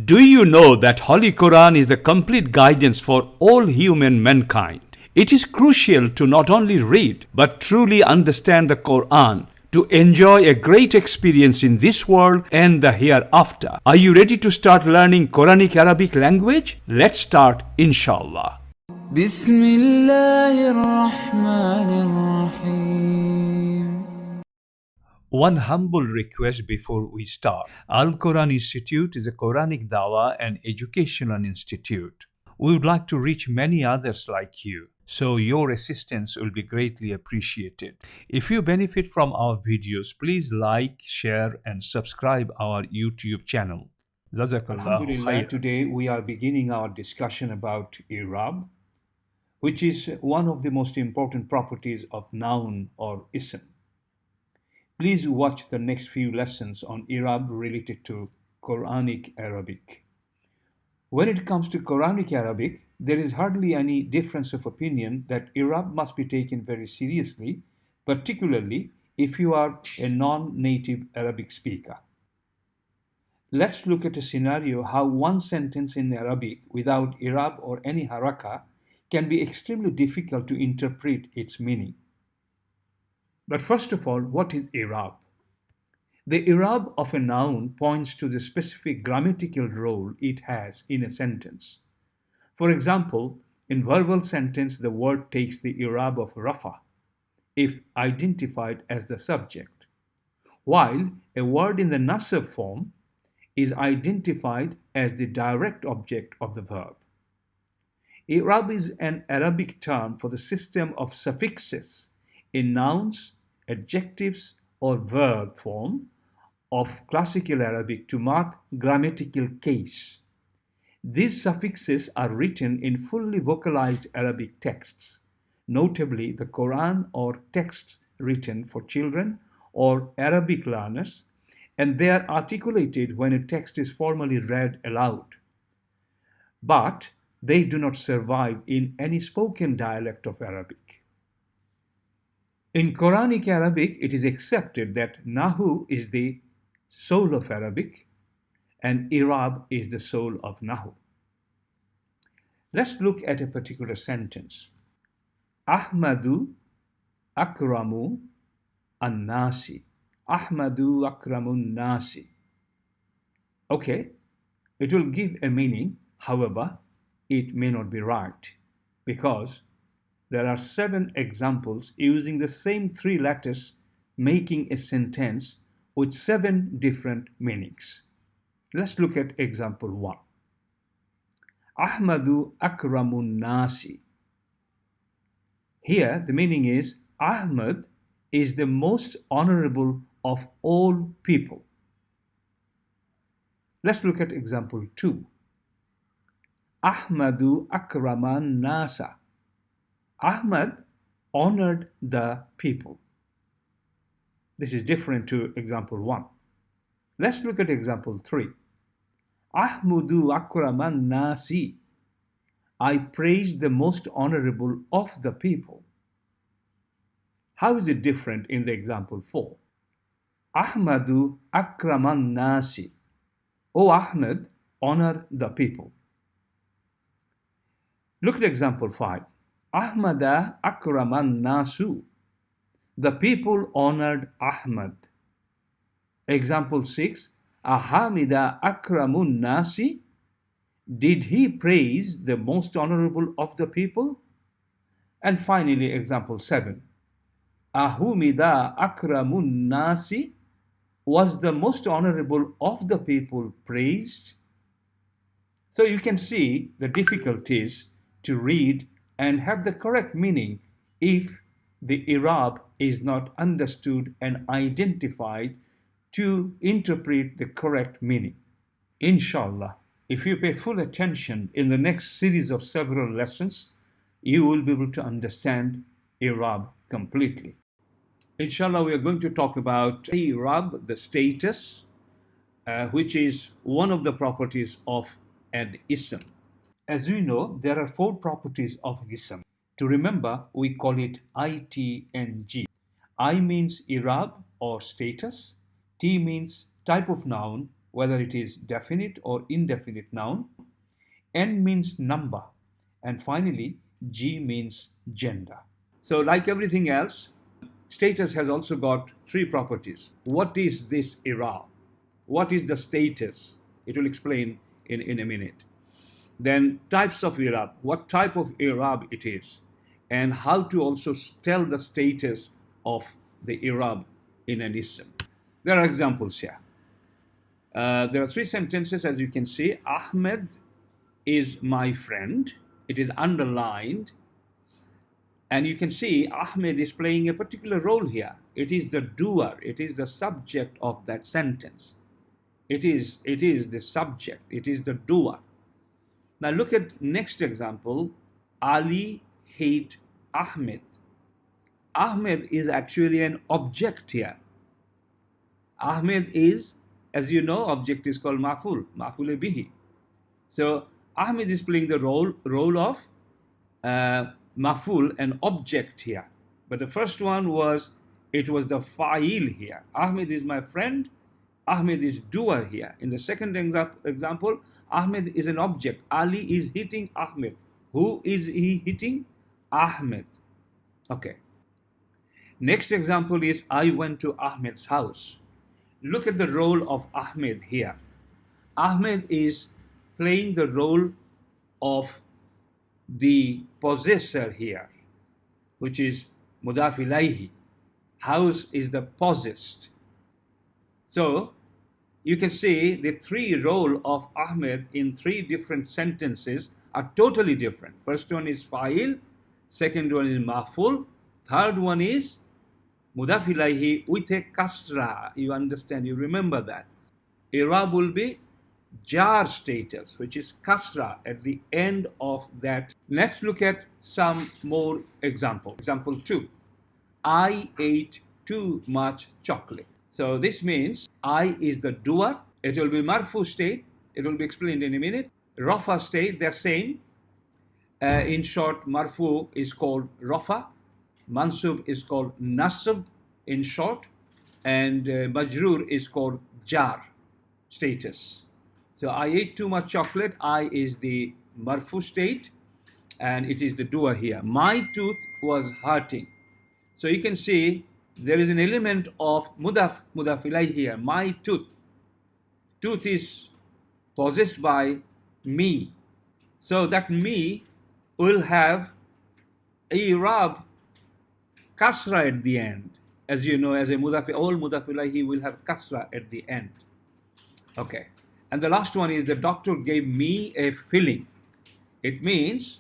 Do you know that Holy Quran is the complete guidance for all human mankind? It is crucial to not only read but truly understand the Quran to enjoy a great experience in this world and the hereafter. Are you ready to start learning Quranic Arabic language? Let's start, inshallah. One humble request before we start. Al-Quran Institute is a Quranic Da'wah and educational institute. We would like to reach many others like you, so your assistance will be greatly appreciated. If you benefit from our videos, please like, share and subscribe our YouTube channel. Alhamdulillah, today we are beginning our discussion about Iraab, which is one of the most important properties of noun or ism. Please watch the next few lessons on Iraab related to Quranic Arabic. When it comes to Quranic Arabic, there is hardly any difference of opinion that Iraab must be taken very seriously, particularly if you are a non-native Arabic speaker. Let's look at a scenario how one sentence in Arabic without Iraab or any haraka can be extremely difficult to interpret its meaning. But first of all, what is Iraab? The Iraab of a noun points to the specific grammatical role it has in a sentence. For example, in verbal sentence, the word takes the Iraab of rafa if identified as the subject, while a word in the nasab form is identified as the direct object of the verb. Iraab is an Arabic term for the system of suffixes in nouns, adjectives, or verb form of classical Arabic to mark grammatical case. These suffixes are written in fully vocalized Arabic texts, notably the Quran or texts written for children or Arabic learners, and they are articulated when a text is formally read aloud. But they do not survive in any spoken dialect of Arabic. In Quranic Arabic, it is accepted that Nahu is the soul of Arabic and Iraab is the soul of Nahu. Let's look at a particular sentence. Ahmadu akramu an-nasi. Ahmadu akramun nasi. Okay, it will give a meaning, however, it may not be right because there are 7 examples using the same 3 letters making a sentence with 7 different meanings. Let's look at example 1. Ahmadu akramun nasi. Here the meaning is Ahmad is the most honorable of all people. Let's look at example 2. Ahmadu akraman nasa. Ahmad honored the people. This is different to example 1. Let's look at example 3. Ahmudu akraman nasi. I praise the most honorable of the people. How is it different in the example 4? Ahmadu akraman nasi. O Ahmad, honor the people. Look at example 5. Ahmada akraman nasu. The people honored Ahmad. Example 6. Ahamida akramun nasi. Did he praise the most honorable of the people? And finally, example 7. Ahumida akramun nasi. Was the most honorable of the people praised? So you can see the difficulties to read and have the correct meaning if the Iraab is not understood and identified to interpret the correct meaning. Inshallah, if you pay full attention in the next series of several lessons, you will be able to understand Iraab completely. Inshallah, we are going to talk about Iraab, the status, which is one of the properties of an ism. As we know, there are 4 properties of an ism. To remember, we call it ITNG. I means Iraab or status, T means type of noun, whether it is definite or indefinite noun. N means number. And finally, G means gender. So like everything else, status has also got three properties. What is this Iraab? What is the status? It will explain in a minute. Then types of Iraab, what type of Iraab it is, and how to also tell the status of the Iraab in an ism. There are examples here. There are three sentences, as you can see. Ahmed is my friend. It is underlined. And you can see Ahmed is playing a particular role here. It is the doer. It is the subject of that sentence. It is the subject. It is the doer. Now look at next example. Ali hate Ahmed. Ahmed is actually an object here. Ahmed is, as you know, object is called maf'ul bihi. So Ahmed is playing the role of maf'ul, an object here. But the first one was, it was the fa'il here. Ahmed is my friend. Ahmed is doer here. In the second example, Ahmed is an object. Ali is hitting Ahmed. Who is he hitting? Ahmed. Okay. Next example is, I went to Ahmed's house. Look at the role of Ahmed here. Ahmed is playing the role of the possessor here, which is mudaf ilayhi. House is the possessed. So you can see the three role of Ahmed in three different sentences are totally different. First one is fa'il, second one is maf'ul, third one is mudaf ilayhi with a kasra. You understand, you remember that. Iraab will be jar status, which is kasra at the end of that. Let's look at some more examples. Example 2. I ate too much chocolate. So this means I is the doer. It will be marfu state. It will be explained in a minute. Rafa state, they're same. In short, marfu is called rafa. Mansub is called nasab in short. And majroor is called jar status. So I ate too much chocolate. I is the marfu state, and it is the doer here. My tooth was hurting. So you can see there is an element of mudaf ilayhi here. My tooth. Tooth is possessed by me. So that me will have I'rab kasra at the end. As you know, as a mudaf, all mudaf ilayhi will have kasra at the end. Okay. And the last one is, the doctor gave me a filling. It means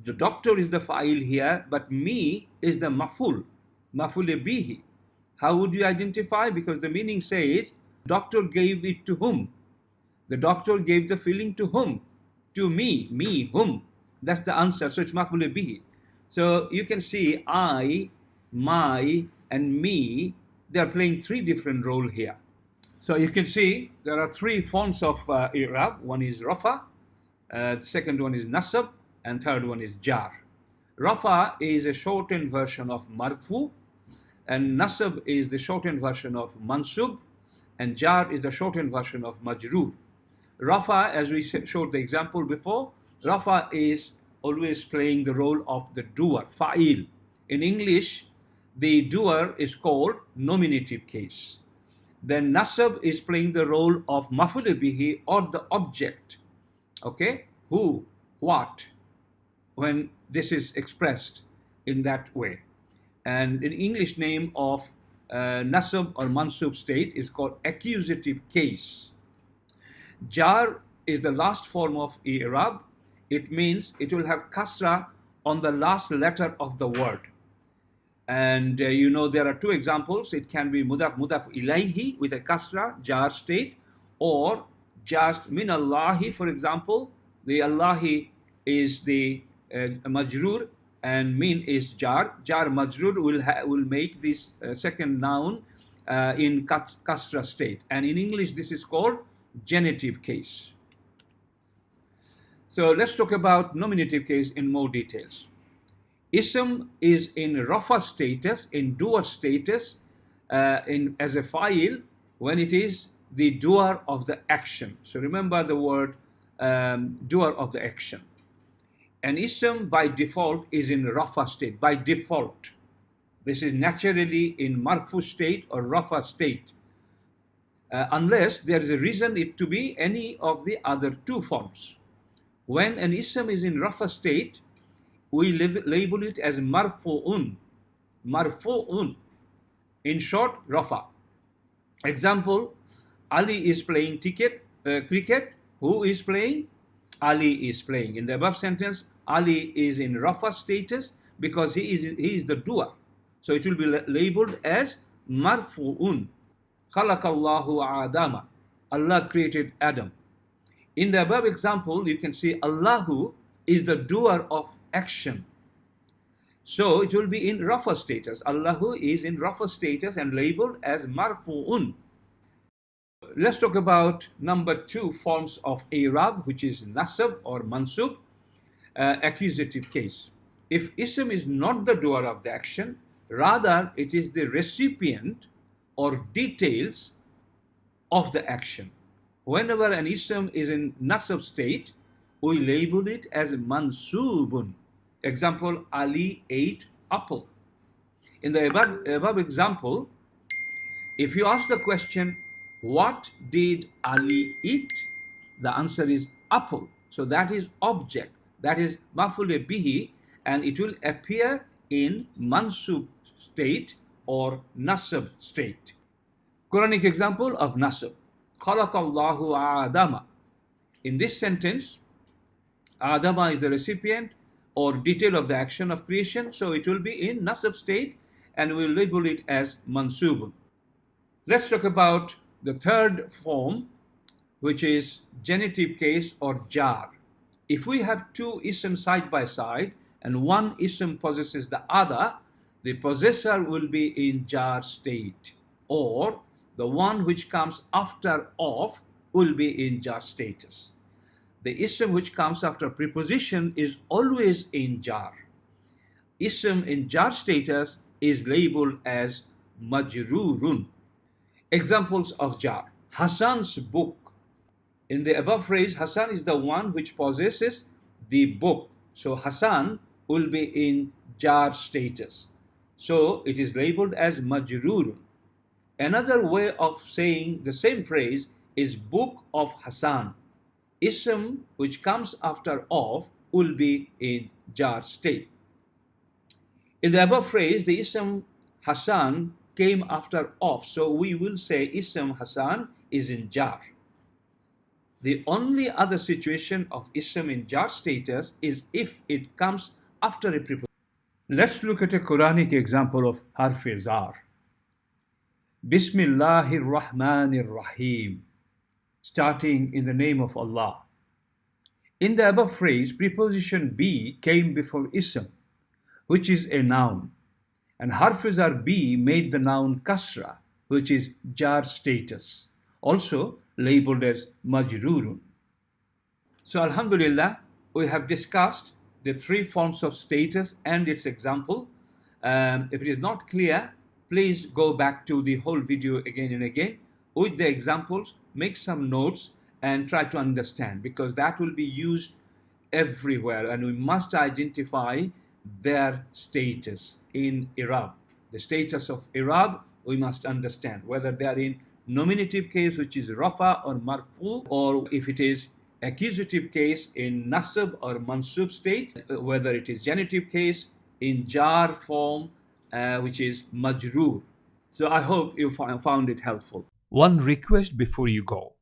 the doctor is the fa'il here, but me is the maf'ul bihi. How would you identify? Because the meaning says, doctor gave it to whom? The doctor gave the filling to whom? To me, whom? That's the answer. So it's maf'ul bihi. So you can see I, my, and me, they are playing three different roles here. So you can see there are three forms of I'rab. One is Rafa, the second one is Nasab, and third one is Jar. Rafa is a shortened version of Marfu, and Nasab is the shortened version of Mansub, and Jar is the shortened version of Majroor. Rafa, as we showed the example before, Rafa is always playing the role of the doer, fa'il. In English, the doer is called nominative case. Then Nasab is playing the role of maf'ul bihi, or the object. Okay? Who, what, when this is expressed in that way. And an English name of Nasab or Mansub state is called accusative case. Jar is the last form of I'rab. It means it will have kasra on the last letter of the word. And you know, there are two examples. It can be mudaf ilayhi with a kasra, jar state, or just min Allahi, for example. The Allahi is the majroor, and min is jar. Jar majroor will make this second noun in kasra state. And in English, this is called genitive case. So let's talk about nominative case in more details. Ism is in rafa status, in doer status, as a fa'il, when it is the doer of the action. So remember the word doer of the action. An ism by default is in rafa state, by default. This is naturally in marfu state or rafa state, unless there is a reason it to be any of the other two forms. When an ism is in rafa state, we label it as marfu'un. Marfu'un. In short, rafa. Example, Ali is playing cricket. Who is playing? Ali is playing. In the above sentence, Ali is in rafa status because he is the doer. So it will be labeled as marfu'un. Khalaqallahu Adama. Allah created Adam. In the above example, you can see Allahu is the doer of action. So it will be in rafa status. Allahu is in rafa status and labeled as marfu'un. Let's talk about number 2 forms of Iraab, which is nasab or mansub, accusative case. If ism is not the doer of the action, rather it is the recipient or details of the action. Whenever an ism is in nasab state, we label it as mansubun. Example, Ali ate apple. In the above example, if you ask the question, what did Ali eat? The answer is apple. So that is object. That is maf'ul bihi, and it will appear in mansub state or nasab state. Quranic example of nasab. Khalaqallahu Adama. In this sentence, Adama is the recipient or detail of the action of creation, so it will be in nasab state and we'll label it as mansubun. Let's talk about the third form, which is genitive case or jar. If we have two isms side by side and one ism possesses the other, the possessor will be in jar state, or the one which comes after of will be in jar status. The ism which comes after preposition is always in jar. Ism in jar status is labeled as majrurun. Examples of jar. Hassan's book. In the above phrase, Hassan is the one which possesses the book. So Hassan will be in jar status. So it is labeled as majrurun. Another way of saying the same phrase is book of Hassan. Ism which comes after of will be in jar state. In the above phrase, the ism Hassan came after of, so we will say ism Hassan is in jar. The only other situation of ism in jar status is if it comes after a preposition. Let's look at a Quranic example of harf zar. Bismillahir Rahmanir Rahim, starting in the name of Allah. In the above phrase, preposition be came before ism, which is a noun, and harf zar be made the noun kasra, which is jar status, also labeled as majrurun. So alhamdulillah, we have discussed the three forms of status and its example. If it is not clear, please go back to the whole video again and again with the examples, make some notes and try to understand, because that will be used everywhere and we must identify their status in Iraab. The status of Iraab we must understand, whether they are in nominative case, which is rafa or marfu, or if it is accusative case in nasab or mansub state, whether it is genitive case in jar form, which is majroor. So I hope you found it helpful. One request before you go.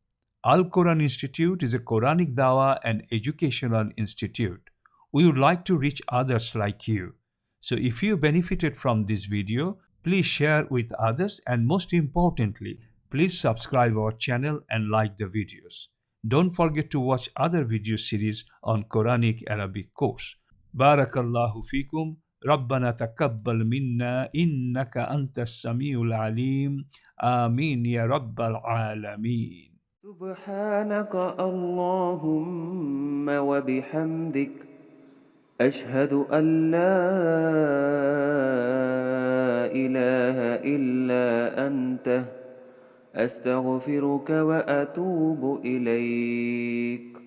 Al-Quran Institute is a Quranic Da'wah and educational institute. We would like to reach others like you. So if you benefited from this video, please share with others, and most importantly, please subscribe our channel and like the videos. Don't forget to watch other video series on Quranic Arabic course. Barakallahu fikum. ربنا تقبل منا إنك أنت السميع العليم آمين يا رب العالمين. سبحانك اللهم وبحمدك أشهد أن لا إله إلا أنت أستغفرك وأتوب إليك.